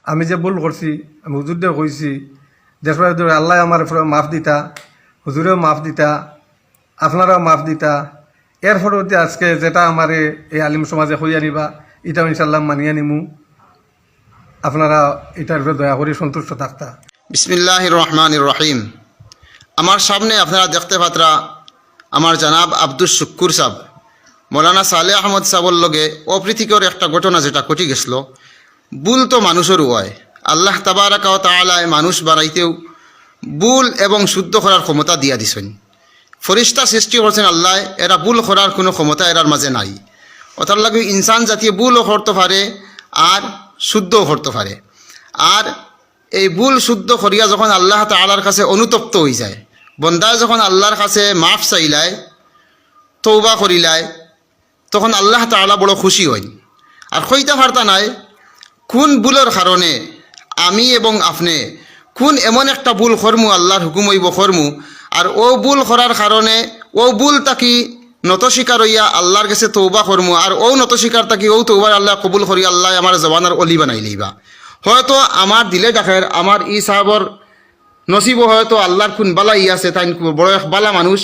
আমি যে ভুল করছি আমি হুজুরদের কইছি দেশবাই আল্লাহ আমার মাফ দিতা, হুজুরেও মাফ দিতা, আপনারাও মাফ দিতা। এর ফলতে আজকে যেটা আমার এই আলিম সমাজে হইয়া নিবা এটাও ইনশাল্লাহ মানিয়ে নিমু। আপনারা এটার উপরে দয়া করে সন্তুষ্ট থাকতা। বিসমিল্লাহির রহমানির রহিম। আমার সামনে আপনারা দেখতে পাত্রা আমার জানাব আব্দুল শুক্কুর সাহেব মৌলানা সালেহ আহমদ সাহেবর লগে অপ্রীতিকর একটা ঘটনা যেটা ঘটে গেছিল। ভুল তো মানুষেরও হয়, আল্লাহ তাবারাকা ওয়া তাআলা মানুষ বানাইতেও ভুল এবং শুদ্ধ করার ক্ষমতা দিয়া দিছেন। ফরিস্তা সৃষ্টি করছেন আল্লাহ, এরা ভুল করার কোনো ক্ষমতা এরার মাঝে নাই। ওটার লাগে ইনসান জাতীয় ভুলও করতে পারে আর শুদ্ধও করতে পারে। আর এই ভুল শুদ্ধ করিয়া যখন আল্লাহ তাআলার কাছে অনুতপ্ত হয়ে যায়, বন্দায় যখন আল্লাহর কাছে মাফ চাইলায়, তৌবা করিলায়, তখন আল্লাহ তাআলা বড় খুশি হন। আর কইতে পারতা নাই কোন ভুলের কারণে আমি এবং আপনি কোন এমন একটা ভুল করমু, আল্লাহর হুকুম হইব করমু, আর ও ভুল করার কারণে ও ভুল তাকি নত স্বীকার হইয়া আল্লাহর কাছে তৌবা করমু, আর ও নত স্বীকার তাকি ও তৌবা আল্লাহ কবুল করি আল্লাহ আমার জবানের অলি বানাই লইবা। হয়তো আমার দিলে ডাকের আমার ই সাহাবর নসিব হয়তো আল্লাহর কোন বালা ই আছে, তাই বড় এক বালা মানুষ,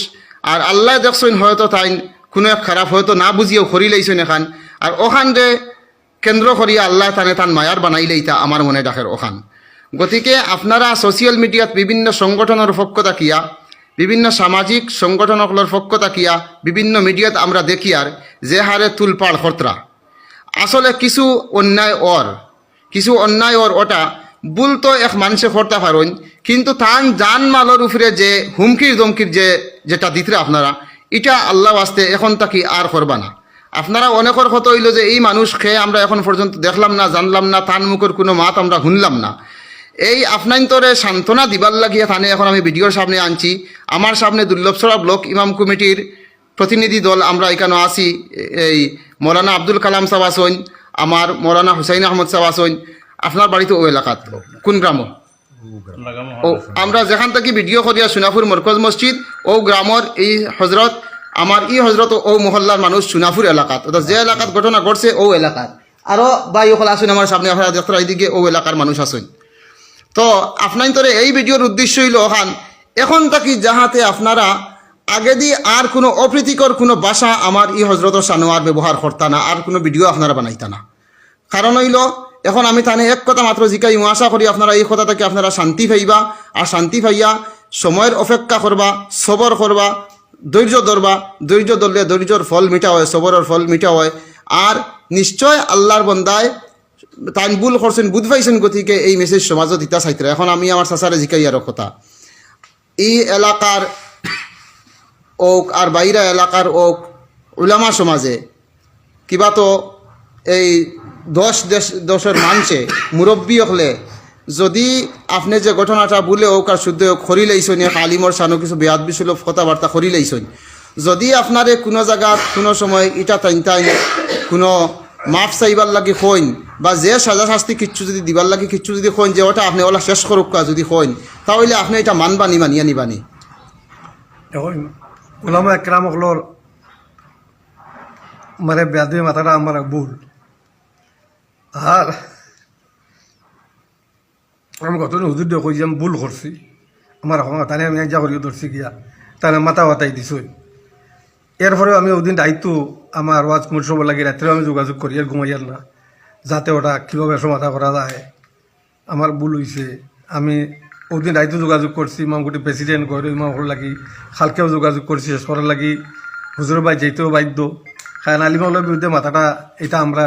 আর আল্লাহ দেখছেন হয়তো তাই কোনো এক খারাপ হয়তো না বুঝিয়েও খরি লাইছেন এখান, আর ওখান রে কেন্দ্র করিয়া আল্লাহ তানে তান মায়ার বানাই লইতা আমার মনে ডাকের ওখান। গতিকে আপনারা সোশিয়াল মিডিয়াত বিভিন্ন সংগঠনের পক্ষ থাকিয়া, বিভিন্ন সামাজিক সংগঠনগুলোর পক্ষ থাকিয়া বিভিন্ন মিডিয়াত আমরা দেখি আর যে হারে তুলপাড় খরতরা, আসলে কিছু অন্যায় ওটা ভুল তো এক মানুষে করতে পারেন, কিন্তু তান জান মালের উপরে যে হুমকির দমকির যেটা দিতে আপনারা, এটা আল্লাহ আসতে এখন তাকি আর করবা না। আপনারা অনেকের কত হইল যে এই মানুষ খেয়ে আমরা এখন পর্যন্ত দেখলাম না, জানলাম না, তান মুখের কোনো মাত আমরা শুনলাম না। এই আপনাইন্তরে সান্ত্বনা দিবার লাগিয়া থানে এখন আমি ভিডিওর সামনে আনছি। আমার সামনে দুর্লভছড়া ব্লক ইমাম কমিটির প্রতিনিধি দল আমরা এখানে আছি। এই মৌলানা আব্দুল কালাম সাহেব আসইন, আমার মৌলানা হুসাইন আহমদ সাহেব আসইন। আপনার বাড়িতে ও এলাকাত কোন গ্রাম? ও আমরা যেখান থেকে ভিডিও করিয়া সোনাপুর মরকজ মসজিদ ও গ্রামের এই হজরত, আমার ই হজরত ও মহল্লার মানুষ সোনাপুর এলাকাত, অর্থাৎ যে এলাকাত ঘটনা ঘটছে ও এলাকার। আরও বাই ওখানে আসুন আমার সামনে, আপনারা দেখতে এইদিকে ও এলাকার মানুষ আসুন। তো আপনার তোরে এই ভিডিওর উদ্দেশ্য হইল ওখান এখন তাকি যাহাতে আপনারা আগে দিয়ে আর কোনো অপ্রীতিকর কোনো ভাষা আমার ই হজরতর সানোয়ার ব্যবহার করতা না, আর কোনো ভিডিও আপনারা বানাইতা না। কারণ হইল এখন আমি তানে এক কথা মাত্র জিকাই আশা করি আপনারা এই কথা থেকে আপনারা শান্তি পাইবা, আর শান্তি পাইয়া সময়ের অপেক্ষা করবা, সবর করবা, ধৈর্য ধরবা। ধৈর্য ধরলে ধৈর্যর ফল মিঠা হয়, সবরের ফল মিঠা হয়। আর নিশ্চয় আল্লাহর বন্দায় তাই ভুল করছেন, বুধ পাইছেন, গতিকে এই মেসেজ সমাজও দিতা চাইতে। এখন আমি আমার চাচারে জিকাই আর কথা, এই এলাকার ওক আর বাইরা এলাকার ওক উলামা সমাজে কিবা তো এই দশের মানুষে মুরব্বী হলে যদি আপনি যে ঘটনাটা বলে ওক আর শুদ্ধ খরি লাইছেন, আলিমর সানো কিছু বেয়াদ বিশুল কথাবার্তা খরি লাইছেন, যদি আপনারে কোনো জায়গা কোনো সময় ইটা টাইন কোনো মাফ চাইবার লাগি হইন, বা যে সাজা শাস্তি কিচ্ছু যদি দিবার লাগে কিচ্ছু যদি হইন যে ওটা আপনি ওলা শেষ করুক যদি হইন, তাহলে আপনি এটা মানবানি মানিয়া নিবানি। এখন ওলামা একরাম হলোর মানে ব্যাধি মাথাটা আমার ভুল। আর আমি কতদিন হুজুর দিয়ে কই যে আমি ভুল করছি, আমার তাহলে আমি এক যা করিও ধরছি গিয়া তাহলে মাথা বাতাই দিছই। এরপরেও আমি ওদিন দায়িত্ব আমার ওয়াজ কমিটি সব লাগে রাত্রেও আমি যোগাযোগ করি আর ঘুমাইয়ার না, যাতে ওটা কীভাবে সমাধা করা যায়। আমার ভুল হয়েছে, আমি ওদিন দায়িত্ব যোগাযোগ করছি ইমাম কমিটি প্রেসিডেন্ট করে ইমাম হল লাগি, খালকেও যোগাযোগ করছি, শেষ করার লাগি হুজুরের ভাই যেতেও বাধ্য। খায়ন আলিমালের বিরুদ্ধে মাথাটা এটা আমরা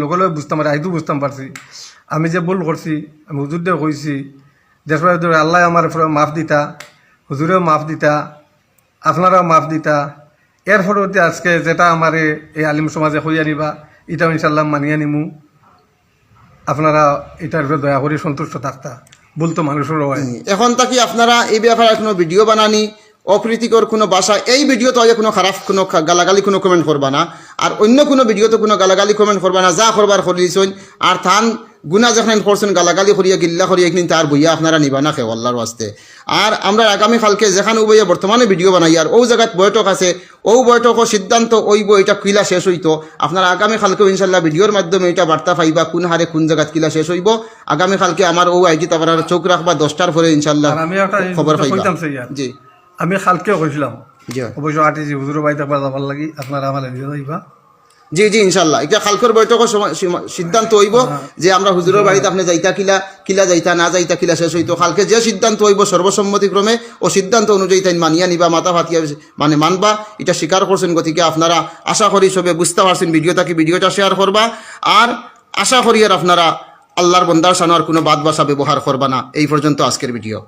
লগে বুঝতাম, আইতো বুঝতাম পারছি আমি যে ভুল করছি। আমি হুজুর দিয়ে কইছি দেশবাই আল্লাহ আমার মাফ দিতা, হুজুরেও মাফ দিতা, আপনারাও মাফ দিতা। এর ফলতে আজকে যেটা আমার এই আলিম সমাজে হইয়া নিবা এটাও ইনশাল্লাহ মানিয়ে নিমু। আপনারা এটার উপরে দয়া করে সন্তুষ্ট থাকতা। বলতো মানুষেরও হয় এখন তাকি আপনারা এই ব্যাপারে কোনো ভিডিও বানানি, অপ্রীতিকর কোনো ভাষা, এই ভিডিওতে আগে কোনো খারাপ কোনো গালাগালি কোনো কমেন্ট করবা না, আর অন্য কোনো ভিডিওতে কোনো গালাগালি কমেন্ট করবা না, যা করবার করিয়েছেন। আর থান গুনা যেখানে করছেন গালাগালি করিয়া গিল্লা করিয়া কিন্তু তার বইয়া আপনারা নিবা না খেয়ে আল্লাহর ওয়াস্তে। আর আমরা আগামীকালকে যেখানে বইয়া বর্তমানে ভিডিও বানাই আর ও জায়গাত বৈঠক আছে, ও বৈঠকও সিদ্ধান্ত ওইব এটা কিলা শেষ হইতো। আপনারা আগামীকালকেও ইনশাল্লাহ ভিডিওর মাধ্যমে এটা বার্তা পাইবা কোন হারে কোন জায়গাত কিলা শেষ হইব। আগামীকালকে আমার ও আইটি তারপর চোখ রাখবা 10টার পরে ইনশাল্লাহ আর আমি একটা খবর পাইবা। কইতাম চাই আর। জি আমি কালকেও কইছিলাম জি অবশ্য আটিছি হুজুর বাড়িতে একবার যাবার লাগি, আপনারা আমার এদিকে যাইবা। জি জি ইনশাল্লাহ এটা কালকের বৈঠকের সিদ্ধান্ত হইব যে আমরা হুজুরের বাড়িতে আপনি যাইতা কিলা কিলা যাইতা না যাইতা কিলা শেষ হইতো। কালকে যে সিদ্ধান্ত হইব সর্বসম্মতিক্রমে ও সিদ্ধান্ত অনুযায়ী তাই মানিয়া নিবা, মাথা ফাতিয়া মানে মানবা, এটা স্বীকার করছেন। গতিকে আপনারা আশা করি সবে বুঝতে পারছেন ভিডিওটা শেয়ার করবা। আর আশা করি আর আপনারা আল্লাহর বন্দার সানোয়ার কোনো বাদ বাসা ব্যবহার করবা না। এই পর্যন্ত আজকের ভিডিও।